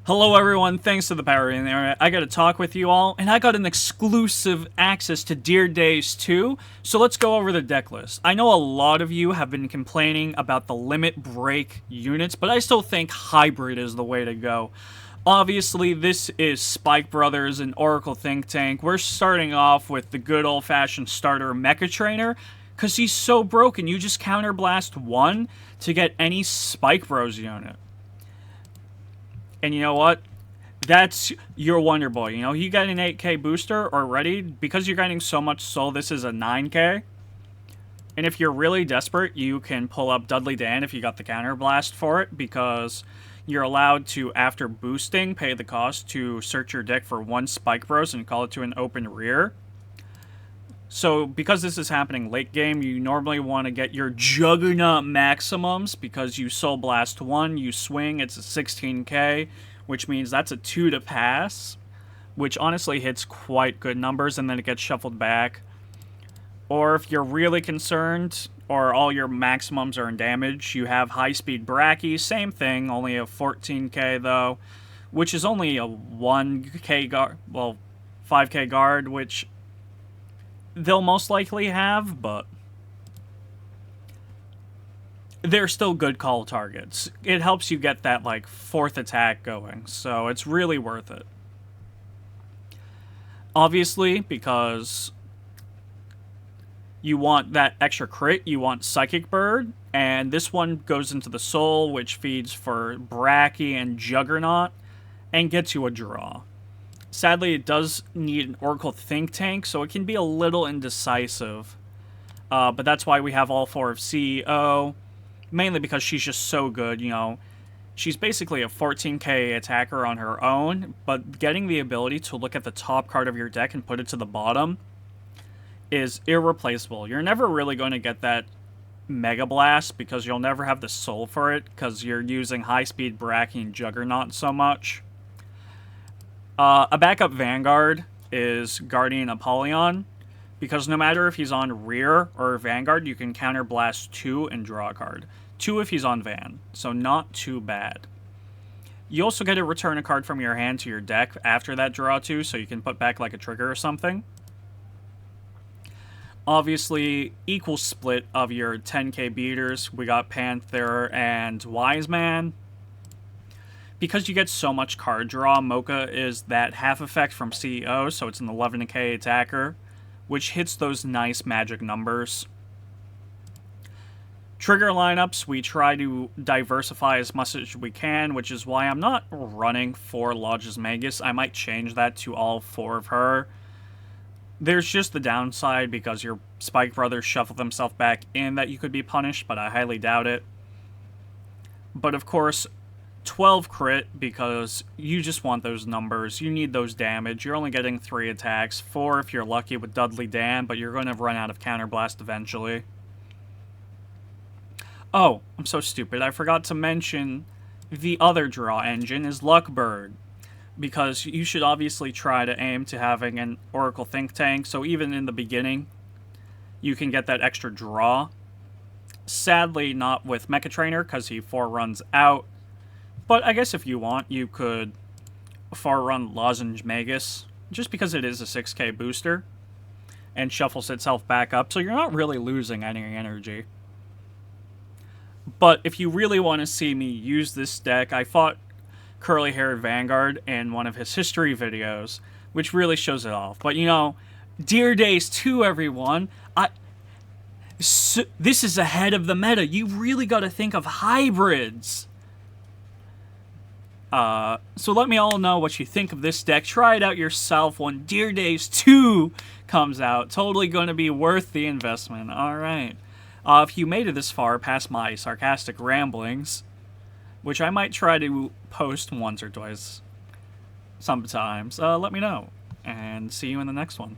Hello everyone, thanks to the power in there. I got to talk with you all, and I got an exclusive access to Dear Days 2, so let's go over the deck list. I know a lot of you have been complaining about the limit break units, but I still think hybrid is the way to go. Obviously, this is Spike Brothers and Oracle Think Tank. We're starting off with the good old-fashioned starter Mecha Trainer, because he's so broken, you just counterblast one to get any Spike Bros unit. And you know what? That's your Wonder Boy. You know, you got an 8k booster already. Because you're getting so much soul, this is a 9k. And if you're really desperate, you can pull up Dudley Dan if you got the counterblast for it, because you're allowed to, after boosting, pay the cost to search your deck for one Spike Bros and call it to an open rear. So, because this is happening late game, you normally want to get your Juggernaut maximums, because you Soul Blast 1, you swing, it's a 16k, which means that's a 2 to pass, which honestly hits quite good numbers, and then it gets shuffled back. Or if you're really concerned, or all your maximums are in damage, you have High Speed Bracky, same thing, only a 14k though, which is only a 1k guard, well, 5k guard, which they'll most likely have, but they're still good call targets. It helps you get that, like, 4th attack going, so it's really worth it. Obviously, because you want that extra crit, you want Psychic Bird, and this one goes into the Soul, which feeds for Bracky and Juggernaut, and gets you a draw. Sadly, it does need an Oracle Think Tank, so it can be a little indecisive. But that's why we have all 4 of CEO, mainly because she's just so good, you know. She's basically a 14k attacker on her own, but getting the ability to look at the top card of your deck and put it to the bottom is irreplaceable. You're never really going to get that Mega Blast, because you'll never have the soul for it, because you're using High Speed Bracky and Juggernaut so much. A backup Vanguard is Guardian Apollyon, because no matter if he's on rear or Vanguard, you can counterblast 2 and draw a card. 2 if he's on Van, so not too bad. You also get to return a card from your hand to your deck after that draw 2, so you can put back like a trigger or something. Obviously, equal split of your 10k beaters. We got Panther and Wise Man. Because you get so much card draw, Mocha is that half effect from CEO, so it's an 11k attacker, which hits those nice magic numbers. Trigger lineups, we try to diversify as much as we can, which is why I'm not running 4 Lodge's Magus. I might change that to all 4 of her. There's just the downside, because your Spike Brothers shuffle themselves back in, that you could be punished, but I highly doubt it. But of course, 12 crit, because you just want those numbers. You need those damage. You're only getting 3 attacks. 4 if you're lucky with Dudley Dan, but you're going to run out of counterblast eventually. Oh, I'm so stupid. I forgot to mention the other draw engine is Luckbird, because you should obviously try to aim to having an Oracle Think Tank, so even in the beginning, you can get that extra draw. Sadly, not with Mecha Trainer, because he 4-runs out. But I guess if you want, you could 4-run Lozenge Magus, just because it is a 6k booster, and shuffles itself back up, so you're not really losing any energy. But if you really want to see me use this deck, I fought Curly-Haired Vanguard in one of his history videos, which really shows it off. But you know, Dear Days 2, everyone, this is ahead of the meta. You really got to think of hybrids. So let me all know what you think of this deck. Try it out yourself when Dear Days 2 comes out. Totally going to be worth the investment. Alright. If you made it this far past my sarcastic ramblings, which I might try to post once or twice sometimes, let me know. And see you in the next one.